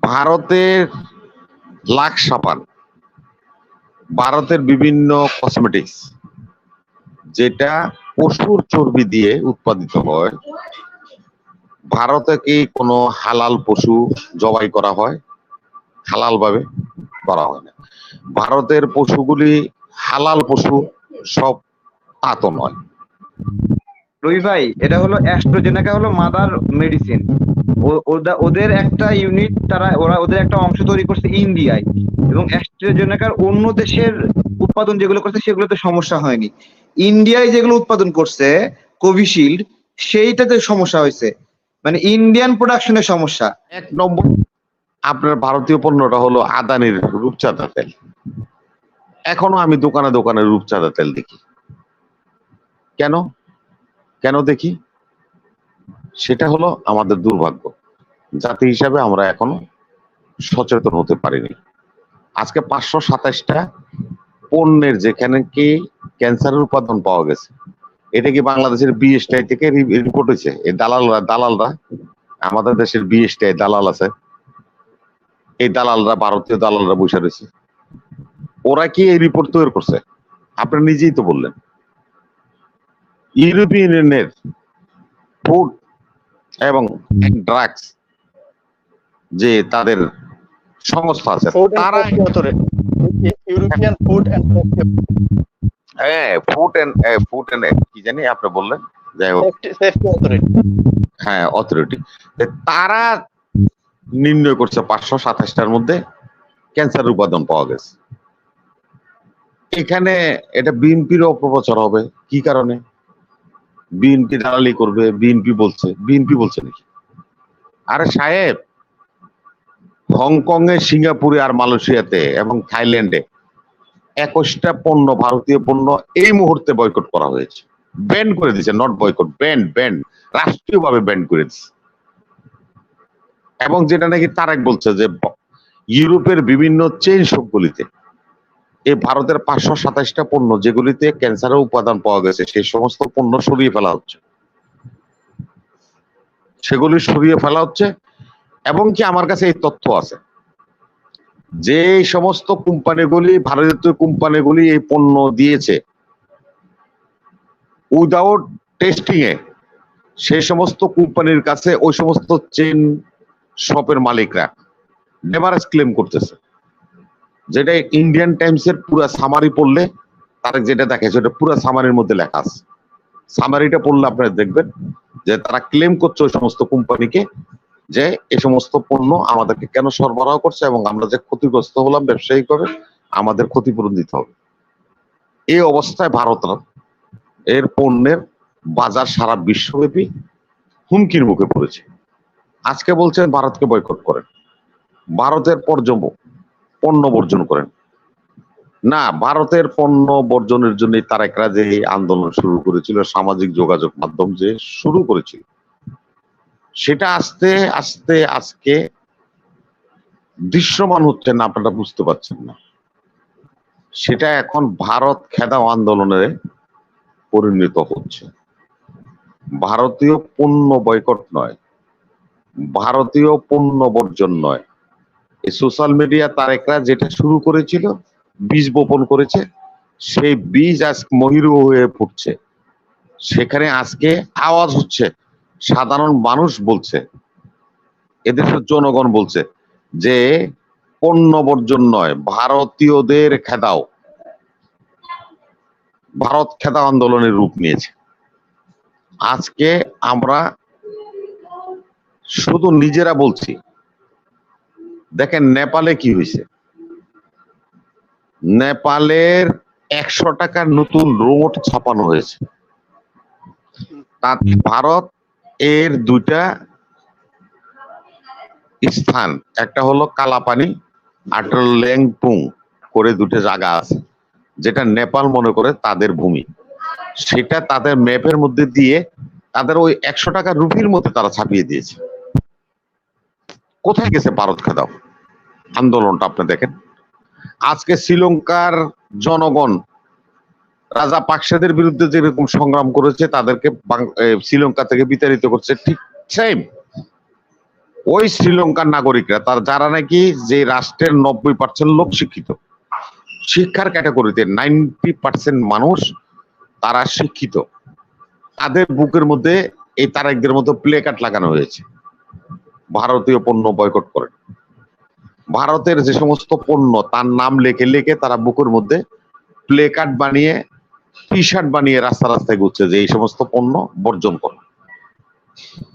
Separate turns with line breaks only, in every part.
ভারতের লাক্স সাবান, ভারতের বিভিন্ন কসমেটিক্স যেটা পশুর চর্বি দিয়ে উৎপাদিত হয়, ভারতে কি কোনো হালাল পশু জবাই করা হয়? হালাল ভাবে করা হয় না। ভারতের পশুগুলি হালাল পশু সব তা তো নয়।
রবি ভাই, এটা হলো অ্যাস্ট্রাজেনেকা, হলো মাদার মেডিসিন। ওদের একটা ইউনিট, ওদের একটা অংশ তৈরি করছে ইন্ডিয়ায়, এবং অ্যাস্ট্রাজেনেকার অন্য দেশের উৎপাদন যেগুলো করছে সেগুলোতে সমস্যা হয়নি। ইন্ডিয়ায় যেগুলো উৎপাদন করছে কোভিশিল্ড, সেইটাতে সমস্যা হয়েছে, মানে ইন্ডিয়ান প্রোডাকশনের সমস্যা।
1 নম্বর, আপনার ভারতীয় পণ্যটা হলো আদানির রূপচাঁদা তেল। এখনো আমি দোকানে দোকানে রূপচাঁদা তেল দেখি। কেন কেন দেখি? সেটা হলো আমাদের দুর্ভাগ্য। জাতি হিসাবে আমরা এখনো সচেতন হতে পারিনি। আজকে 527টা পণ্যের যেখানে কি ক্যান্সারের উৎপাদন পাওয়া গেছে, এটা কি বাংলাদেশের বিএসটিআই থেকে রিপোর্ট হয়েছে? এই দালালরা আমাদের দেশের বিএসটিআই দালাল আছে, এই দালালরা, ভারতীয় দালালরা বসে রয়েছে। ওরা কি এই রিপোর্ট তৈরি করছে? আপনি নিজেই তো বললেন। ইউরোপিয়ান ইউনিয়নের ফুড এবং ড্রাগস যে তাদের সংস্থা আছে, তারা
European food and
food and কি জানি আপনি বললেন, যাই হোক,
সেফটি অথরিটি,
হ্যাঁ অথরিটি, তারা নির্ণয় করছে 527টার মধ্যে ক্যান্সার উপাদান পাওয়া গেছে। এখানে এটা বিএনপির অপপ্রচার হবে কি কারণে? বিএনপি দালালি করবে, বিএনপি বলছে নাকি? আরে সাহেব, হংকং এ, সিঙ্গাপুরে আর মালয়েশিয়াতে এবং থাইল্যান্ডে 21টা পণ্য, ভারতীয় পণ্য এই মুহূর্তে বয়কট করা হয়েছে, ব্যান করে দিয়েছে। নট বয়কট, ব্যান, রাষ্ট্রীয়ভাবে ব্যান করে দিচ্ছে। এবং যেটা নাকি তারেক বলছে যে ইউরোপের বিভিন্ন চেইন শপগুলিতে এই ভারতের 527টা পণ্য যেগুলিতে ক্যান্সারের উপাদান পাওয়া গেছে, সেই সমস্ত পণ্য সরিয়ে ফেলা হচ্ছে, সেগুলি সরিয়ে ফেলা হচ্ছে। এবং কি আমার কাছে এই তথ্য আছে যে সমস্ত কোম্পানিগুলি, ভারতীয় কোম্পানিগুলি এই পণ্য দিয়েছে উইদাউট টেস্টিং এ, সেই সমস্ত কোম্পানির কাছে ওই সমস্ত চেইন শপের মালিকরা ড্যামারেজ ক্লেম করতেছে। যেটা ইন্ডিয়ান টাইমস এর পুরো সামারি পড়লে তারা যেটা দেখে সেটা পুরো সামারির মধ্যে লেখা আছে। সামারিটা পড়লে আপনারা দেখবেন যে তারা ক্লেম করছে ওই সমস্ত কোম্পানিকে যে এই সমস্ত পণ্য আমাদেরকে কেন সরবরাহ করছে এবং আমরা যে ক্ষতিগ্রস্ত হলাম ব্যবসায়িকভাবে, আমাদের ক্ষতিপূরণ দিতে হবে। এই অবস্থায় ভারত এর পণ্যের বাজার সারা বিশ্বব্যাপী হুমকির মুখে পড়েছে। আজকে বলছেন ভারতকে বয়কট করেন, ভারতের পণ্য বর্জন করেন। না, ভারতের পণ্য বর্জনের জন্য তারেকরা যে আন্দোলন শুরু করেছিল, সামাজিক যোগাযোগ মাধ্যম যে শুরু করেছিল, সেটা আস্তে আস্তে আজকে দৃশ্যমান হচ্ছে না, আপনারা বুঝতে পারছেন না। সেটা এখন ভারত খেদাও আন্দোলনে পরিণত হচ্ছে। ভারতীয় পণ্য বয়কট নয়, ভারতীয় পণ্য বর্জন নয়, এই সোশ্যাল মিডিয়া তারেকরা যেটা শুরু করেছিল, বীজ বপন করেছে, সেই বীজ আজ মহিরু হয়ে ফুটছে। সেখানে আজকে আওয়াজ হচ্ছে, সাধারণ মানুষ বলছে, এদেশের জনগণ বলছে যে পণ্য বর্জন নয়, ভারতীয়দের খেদাও। ভারত খেদাও আন্দোলনের রূপ নিয়েছে। আজকে আমরা শুধু নিজেরা বলছি। দেখেন নেপালে কি হয়েছে, নেপালের 100 টাকার নতুন নোট ছাপানো হয়েছে। তাতে ভারত এর দুইটা স্থান, একটা হলো কালাপানি আর লেংপুং করে দুটো জায়গা আছে, যেটা নেপাল মনে করে তাদের ভূমি। সেটা তাদের ম্যাপের মধ্যে দিয়ে তাদের ওই 100 টাকার রুপির মধ্যে তারা ছাপিয়ে দিয়েছে। কোথায় গেছে ভারত খেদাও আন্দোলনটা? আপনি দেখেন আজকে শ্রীলঙ্কার জনগণ রাজা পাকসেদের বিরুদ্ধে যেরকম সংগ্রাম করেছে, তাদেরকে শ্রীলঙ্কা থেকে বিতাড়িত করছে, ঠিক সেম ওই শ্রীলঙ্কার নাগরিকরা যারা নাকি যে রাষ্ট্রের 90% লোক শিক্ষিত, শিক্ষার ক্যাটাগরিতে 90% মানুষ তারা শিক্ষিত, তাদের বুকের মধ্যে এই তারেকদের মতো প্লে কার্ড লাগানো হয়েছে, ভারতীয় পণ্য বয়কট করেন। ভারতের যে সমস্ত পণ্য তার নাম লিখে লিখে তারা বুকের মধ্যে প্লে কার্ড বানিয়ে, টি শার্ট বানিয়ে রাস্তা রাস্তায় ঘুরছে যে এই সমস্ত পণ্য বর্জন করে।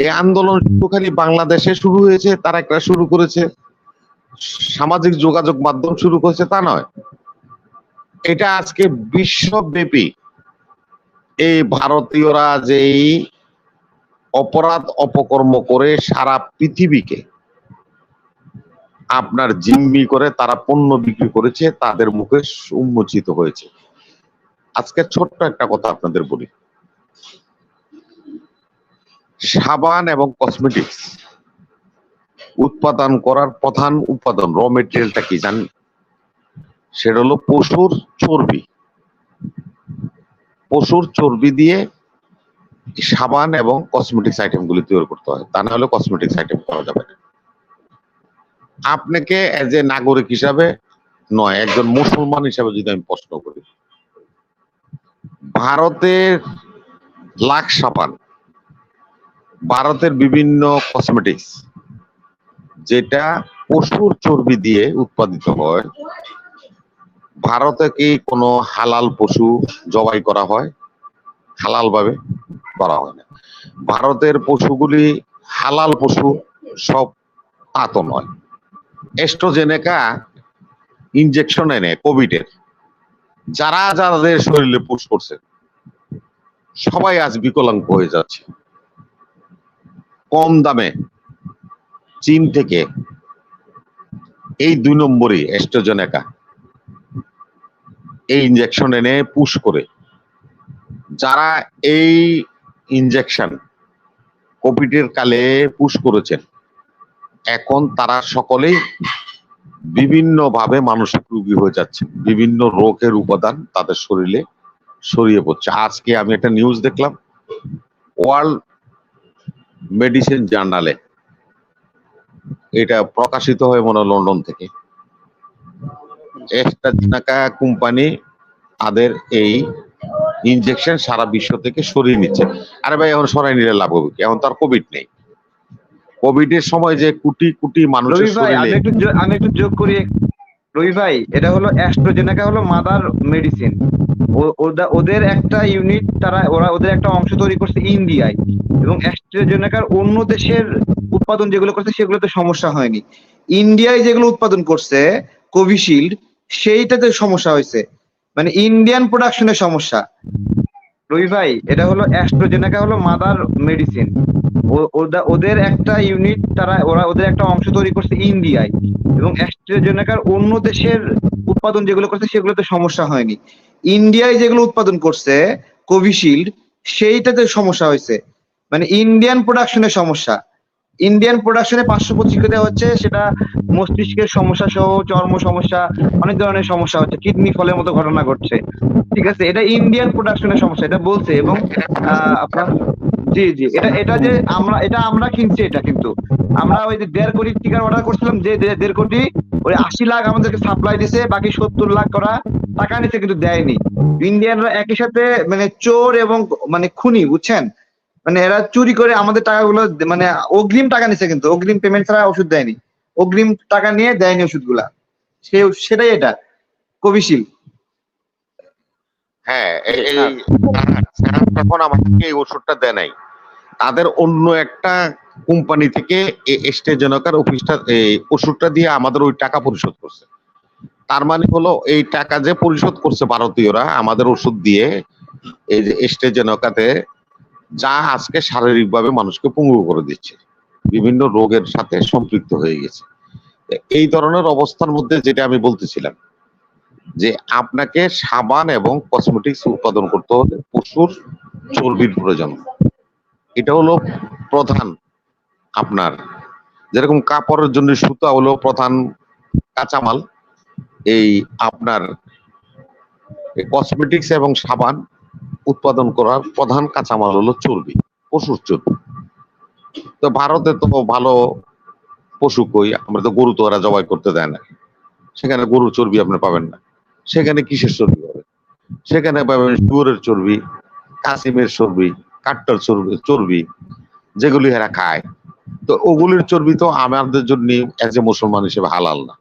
এই আন্দোলন শুধু খালি বাংলাদেশে শুরু হয়েছে, তারা একটা শুরু করেছে, সামাজিক যোগাযোগ মাধ্যম শুরু করেছে তা নয়, এটা আজকে বিশ্বব্যাপী এই ভারতীয়রা যে অপরাধ অপকর্ম করে সারা পৃথিবীকে আপনার জিম্মি করে তারা পণ্য বিক্রি করেছে, তাদের মুখে উন্মোচিত হয়েছে। আজকে ছোট্ট একটা কথা আপনাদের বলি, সাবান এবং কসমেটিক্স উৎপাদন করার প্রধান উপাদান র মেটেরিয়ালটা কি জানেন? সেটা হলো পশুর চর্বি। পশুর চর্বি দিয়ে সাবান এবং কসমেটিক্স আইটেম গুলি তৈরি করতে হয়, তা না হলে কসমেটিক্স আইটেম করা যাবে না। আপনাকে এজ এ নাগরিক হিসাবে নয়, একজন মুসলমান হিসাবে যদি আমি প্রশ্ন করি, ভারতের লাক্স সাবান, ভারতের বিভিন্ন কসমেটিক্স যেটা পশুর চর্বি দিয়ে উৎপাদিত হয়, ভারতে কি কোনো হালাল পশু জবাই করা হয়? হালাল ভাবে করা হয় না। ভারতের পশুগুলি হালাল পশু সব তা তো নয়। অ্যাস্ট্রাজেনেকা ইনজেকশন এনে কোভিডের যারা যাদের শরীরে পুশ করছে সবাই আজ বিকলাঙ্গ হয়ে যাচ্ছে। কম দামে চীন থেকে এই 2 নম্বরই অ্যাস্ট্রাজেনেকা এই ইনজেকশন এনে পুশ করে, যারা এই ইনজেকশন কোভিডের কালে পুশ করেছেন, এখন তারা সকলেই বিভিন্ন ভাবে মানসিক রোগী হয়ে যাচ্ছে, বিভিন্ন রোগের উপাদান তাদের শরীরে ছড়িয়ে পড়ছে। আজকে আমি একটা নিউজ দেখলাম, ওয়ার্ল্ড মেডিসিন জার্নালে, এটা প্রকাশিত হয় মনে হয় লন্ডন থেকে, অ্যাস্ট্রাজেনেকা কোম্পানি তাদের এই ইনজেকশন সারা বিশ্ব থেকে সরিয়ে নিচ্ছে। আরে ভাই, এখন সরাই নিলে লাভ হবে কি? এখন তার কোভিড নেই। কোভিড এর সময় যে কোটি কোটি মানুষের
রবি ভাই,
শরীরে,
আমি একটু যোগ করি। রবি ভাই, এটা হলো অ্যাস্ট্রাজেনেকা হলো মাদার মেডিসিন। ওদের একটা ইউনিট, ওদের একটা অংশ তৈরি করছে ইন্ডিয়ায়, এবং অ্যাস্ট্রাজেনেকার অন্য দেশের উৎপাদন যেগুলো করছে সেগুলোতে সমস্যা হয়নি। ইন্ডিয়ায় যেগুলো উৎপাদন করছে কোভিশিল্ড, সেইটাতে সমস্যা হয়েছে, মানে ইন্ডিয়ান প্রোডাকশনের সমস্যা। রবি ভাই, এটা হলো অ্যাস্ট্রাজেনেকা হলো মাদার মেডিসিন। ওদের একটা ইউনিট, ওদের একটা অংশ তৈরি করছে ইন্ডিয়ায়, এবং অ্যাস্ট্রাজেনেকার অন্য দেশের উৎপাদন যেগুলো করছে সেগুলোতে সমস্যা হয়নি। ইন্ডিয়ায় যেগুলো উৎপাদন করছে কোভিশিল্ড, সেইটাতে সমস্যা হয়েছে, মানে ইন্ডিয়ান প্রোডাকশনের সমস্যা। ইন্ডিয়ান প্রোডাকশনে পার্শ্বপ্রতিক্রিয়া দেওয়া হচ্ছে, সেটা মস্তিষ্কের সমস্যা সহ চর্ম সমস্যা, অনেক ধরনের সমস্যা হচ্ছে, কিডনি ফলের মতো ঘটনা ঘটছে। ঠিক আছে, এটা ইন্ডিয়ান প্রোডাকশনের সমস্যা, এটা বলছে। এবং আপনার জি জি, এটা যে আমরা কিনছি, এটা কিন্তু আমরা ওই যে 1.5 কোটি টিকার অর্ডার করছিলাম, যে 1.5 কোটি, ওই 80 লাখ আমাদেরকে সাপ্লাই দিছে, বাকি 70 লাখ করা টাকা নিছে, কিন্তু দেয়নি। ইন্ডিয়ানরা একই সাথে মানে চোর এবং মানে খুনি, বুঝছেন, মানে এরা চুরি করে আমাদের টাকাগুলো, মানে অগ্রিম টাকা নিছে, কিন্তু অগ্রিম পেমেন্ট ছাড়া ওষুধ দেয়নি, অগ্রিম টাকা নিয়ে দেয়নি ওষুধগুলা। সেটাই এটা কোভিশিল্ড।
হ্যাঁ, এখন আমাকে এই ওষুধটা দেয় নাই, তাদের অন্য একটা কোম্পানি থেকে অ্যাস্ট্রাজেনেকার অফিসটা এই ওষুধটা দিয়ে আমাদের ওই টাকা পরিশোধ করছে। তার মানে হলো এই টাকা যে পরিশোধ করছে ভারতীয়রা আমাদের ওষুধ দিয়ে, এই যে অ্যাস্ট্রাজেনেকাতে, যা আজকে শারীরিকভাবে মানুষকে পঙ্গু করে দিচ্ছে, বিভিন্ন রোগের সাথে সম্পৃক্ত হয়ে গেছে। এই ধরনের অবস্থার মধ্যে যেটা আমি বলতেছিলাম, যে আপনাকে সাবান এবং কসমেটিক্স উৎপাদন করতে হলে পশুর চর্বির প্রয়োজন। এটা হলো প্রধান। আপনার যেরকম কাপড়ের জন্য সুতা হলো প্রধান কাঁচামাল, এই আপনার কসমেটিক্স এবং সাবান উৎপাদন করার প্রধান কাঁচামাল হলো চর্বি, পশুর চর্বি। তো ভারতে তো ভালো পশু কই, আমরা তো গরু তো ওরা জবাই করতে দেয় না, সেখানে গরুর চর্বি আপনি পাবেন না। সেখানে কিসের চর্বি হবে? সেখানে পাবেন শুয়োরের চর্বি, কাসিমের চর্বি, কাট্টার চর্বি চর্বি যেগুলি এরা খায়। তো ওগুলির চর্বি তো আমাদের জন্য এজ এ মুসলমান হিসেবে হালাল না।